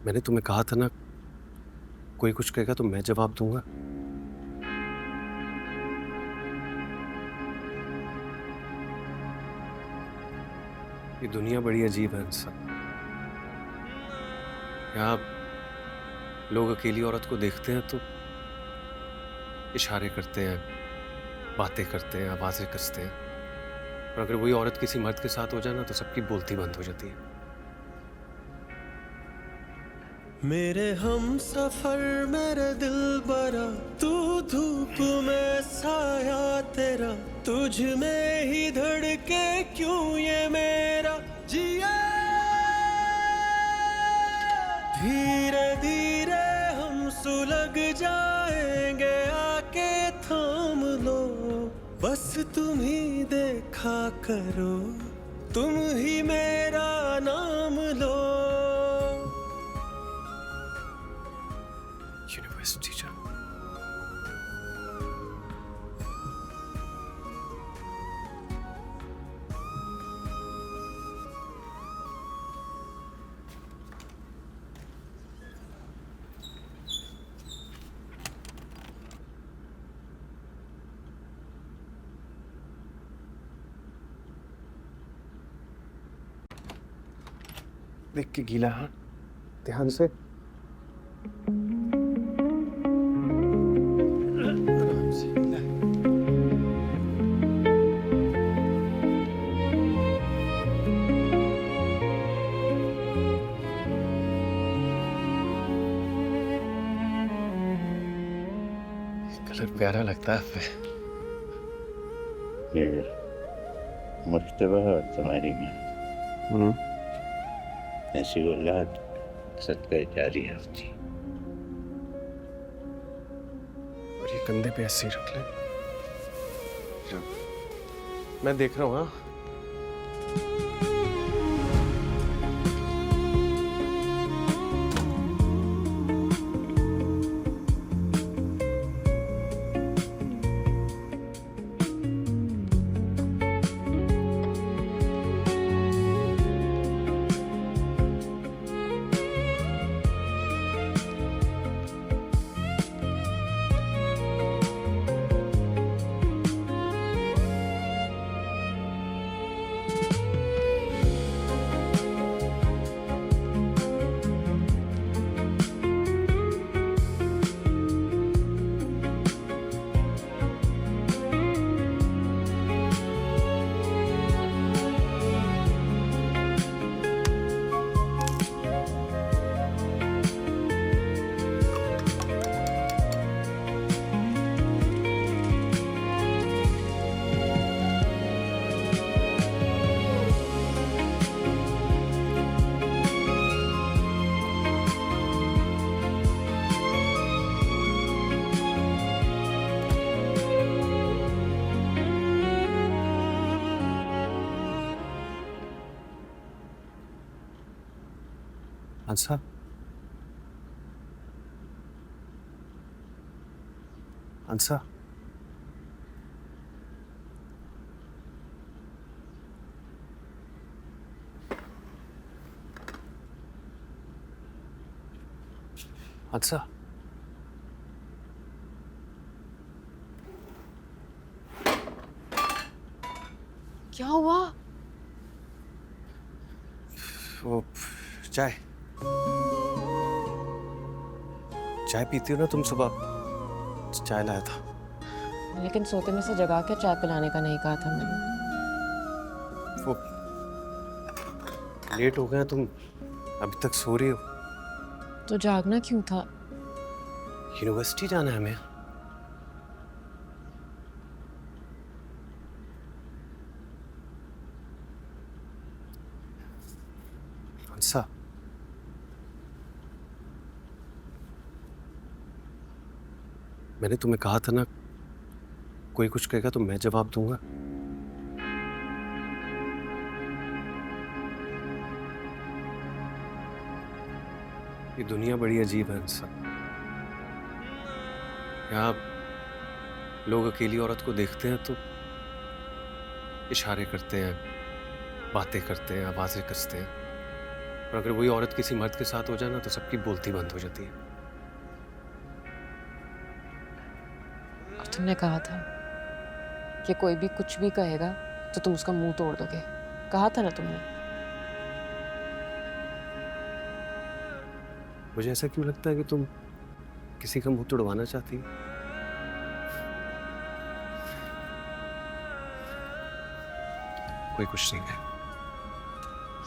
मैंने तुम्हें कहा था ना, कोई कुछ कहेगा तो मैं जवाब दूंगा। ये दुनिया बड़ी अजीब है इंसान। यहाँ लोग अकेली औरत को देखते हैं तो इशारे करते हैं, बातें करते हैं, आवाजें कसते हैं। और अगर वही औरत किसी मर्द के साथ हो जाए ना तो सबकी बोलती बंद हो जाती है। मेरे हम सफर मेरे दिल बरा, तू धूप में साया तेरा, तुझ में ही धड़के क्यों ये मेरा जिया। धीरे धीरे हम सुलग जाएंगे, आके थाम लो, बस तुम ही देखा करो, तुम ही मेरा नाम लो। यूनिवर्सिटी जा। देख के गीला, हाँ, ध्यान से। कलर प्यारा लगता है। फिर मुश्तबा और तुम्हारी माँ ऐसी औलाद सदका जारी होती। और ये कंधे पे ऐसे ही रख ले। मैं देख रहा हूँ। हाँ, अंसा, अंसा, अंसा। क्या हुआ? वो चाय चाय पीती हो ना तुम? सुबह चाय लाया था। लेकिन सोते में से जगा के चाय पिलाने का नहीं कहा था मैंने। वो लेट हो गया, तुम अभी तक सो रही हो। तो जागना क्यों था? यूनिवर्सिटी जाना है हमें। अंसा, मैंने तुम्हें कहा था ना, कोई कुछ कहेगा तो मैं जवाब दूंगा। ये दुनिया बड़ी अजीब है इंसान। यहाँ लोग अकेली औरत को देखते हैं तो इशारे करते हैं, बातें करते हैं, आवाजें कसते हैं। और अगर वही औरत किसी मर्द के साथ हो जाए ना तो सबकी बोलती बंद हो जाती है। और तुमने कहा था कि कोई भी कुछ भी कहेगा तो तुम उसका मुंह तोड़ दोगे, कहा था ना तुमने। मुझे ऐसा क्यों लगता है कि तुम किसी का मुंह तोड़वाना चाहती है? कोई कुछ नहीं है।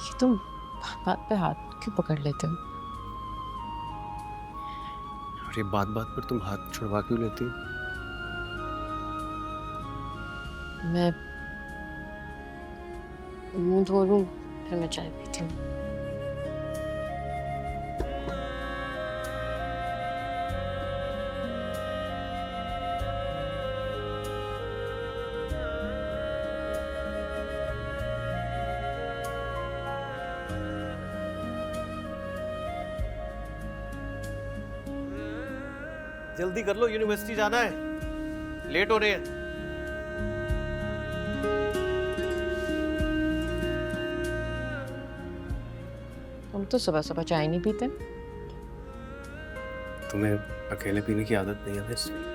ये तुम बात बात पे हाथ क्यों पकड़ लेते हो? और ये बात बात पर तुम हाथ छुड़वा क्यों लेती हो? मैं मुंह धो लूं फिर मैं चाय पीती हूँ। जल्दी कर लो, यूनिवर्सिटी जाना है, लेट हो रहे हैं। तुम तो सुबह सुबह चाय नहीं पीते। तुम्हें अकेले पीने की आदत नहीं है ना, इसलिए।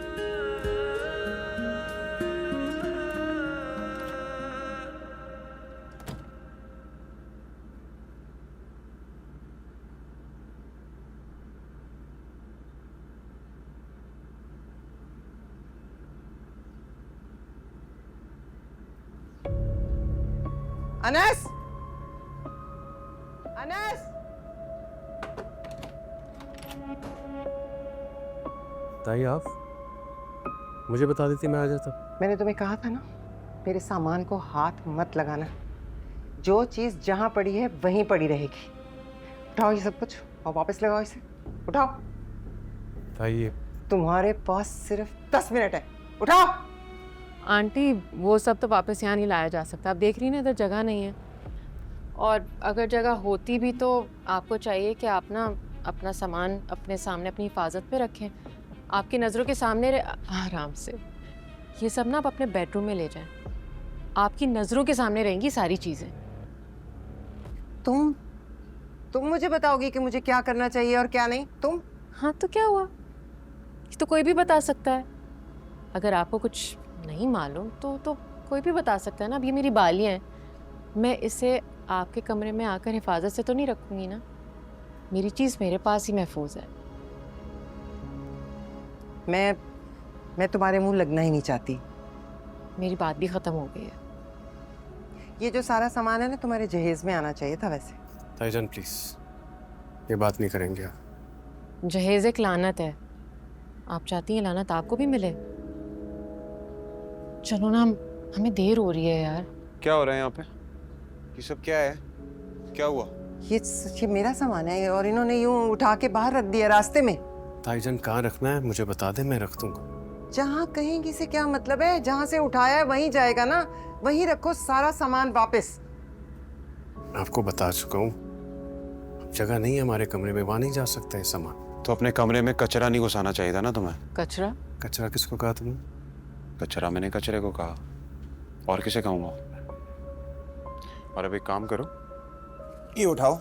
अनस, अनस, ताई आप मुझे बता देती, मैं आ जाता। मैंने तुम्हें कहा था ना, मेरे सामान को हाथ मत लगाना। जो चीज़ जहाँ पड़ी है वहीं पड़ी रहेगी। उठाओ ये सब कुछ और वापस लगाओ इसे। उठाओ। ताई ये तुम्हारे पास सिर्फ 10 मिनट है। उठाओ। आंटी वो सब तो वापस यहाँ नहीं लाया जा सकता। आप देख रही हैं ना, इधर जगह नहीं है। और अगर जगह होती भी तो आपको चाहिए कि आप ना अपना सामान अपने सामने अपनी हिफाजत पे रखें, आपकी नज़रों के सामने आराम से। ये सब ना आप अपने बेडरूम में ले जाएं, आपकी नज़रों के सामने रहेंगी सारी चीज़ें। तुम मुझे बताओगी कि मुझे क्या करना चाहिए और क्या नहीं? तुम? हाँ तो क्या हुआ, ये तो कोई भी बता सकता है। अगर आपको कुछ नहीं मालूम तो कोई भी बता सकता है ना। अब ये मेरी बालियाँ हैं, मैं इसे आपके कमरे में आकर हिफाजत से तो नहीं रखूँगी ना। मेरी चीज़ मेरे पास ही महफूज है। मैं तुम्हारे मुंह लगना ही नहीं चाहती। मेरी बात भी ख़त्म हो गई है। ये जो सारा सामान है ना, तुम्हारे जहेज में आना चाहिए था वैसे। ताईजान प्लीज, ये बात नहीं करेंगे आप। जहेज एक लानत है, आप चाहती हैं लानत आपको भी मिले? चलो ना, हमें देर हो रही है यार। क्या हो रहा है यहाँ पे? ये सब क्या है? क्या हुआ? ये मेरा सामान है और इन्होंने यूं उठा के बाहर रख दिया रास्ते में। ताईजान कहाँ रखना है मुझे बता दे, मैं रख दूंगा। जहाँ कहेंगी से क्या मतलब है? जहाँ से उठाया है वहीं जाएगा ना, वहीं रखो सारा सामान वापस। आपको बता चुका हूँ, जगह नहीं है हमारे कमरे में, वहाँ नहीं जा सकता है सामान। तो अपने कमरे में कचरा नहीं घुसाना चाहिए था ना तुम्हें? कचरा? कचरा किसको कहा तुमने? कचरा मैंने कचरे को कहा, और किसे कहूँगा? और अब एक काम करो, ये उठाओ,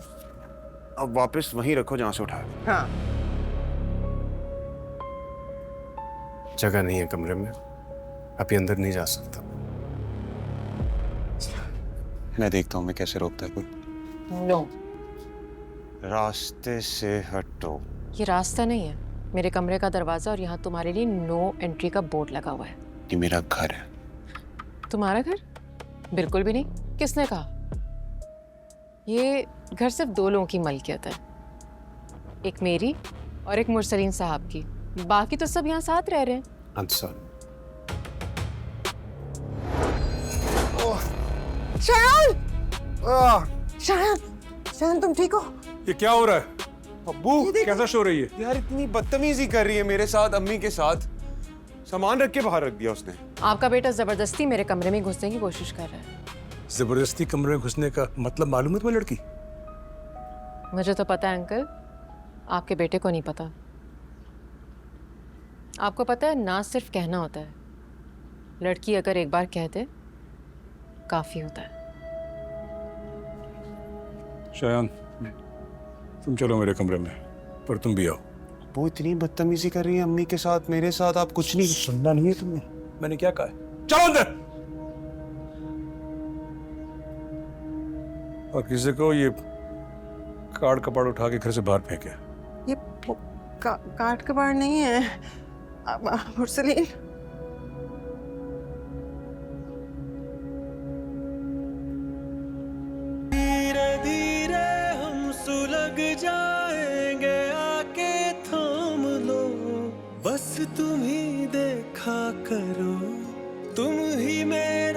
अब वापस वहीं रखो जहाँ से उठाया। हाँ, जगह नहीं है कमरे में, अभी अंदर नहीं जा सकता। मैं देखता हूँ मैं कैसे रोकता है कोई। नो, रास्ते से हटो। ये रास्ता नहीं है, मेरे कमरे का दरवाज़ा, और यहाँ तुम्हारे लिए नो एंट्री का बोर्ड लगा हुआ है। ये मेरा घर है। तुम्हारा घर? बिल्कुल भी नहीं। किसने कहा? ये घर सिर्फ 2 लोगों की मलकियत है, एक मेरी और एक मुरसलीन साहब की। बाकी तो सब यहाँ साथ रह रहे हैं। अंसर, शायन तुम ठीक हो? ये क्या हो रहा है? अब्बू कैसा शो रही है? यार इतनी बदतमीजी कर रही है मेरे साथ, अम्मी के साथ। सामान रख के बाहर रख दिया उसने। आपका बेटा जबरदस्ती मेरे कमरे में घुसने की कोशिश कर रहा है। जबरदस्ती कमरे में घुसने का मतलब मालूम है तुम्हें लड़की? मुझे तो पता है अंकल, आपके बेटे को नहीं पता। आपको पता है, ना सिर्फ कहना होता है, लड़की अगर एक बार कह दे काफी होता है। शायन, तुम चलो मेरे कमरे में, पर तुम भी आओ। वो इतनी बदतमीजी कर रही है अम्मी के साथ, मेरे साथ आप कुछ नहीं। सुनना नहीं है तुमने? मैंने क्या कहा है? चलो अंदर। और किसी को ये कार्ड कपाड़ उठा के घर से बाहर फेंके। ये वो काट कबाड़ नहीं है मुरसलीन। धीरे धीरे हम सुलग जाएंगे, आके थाम लो, बस तुम ही देखा करो, तुम ही मेरे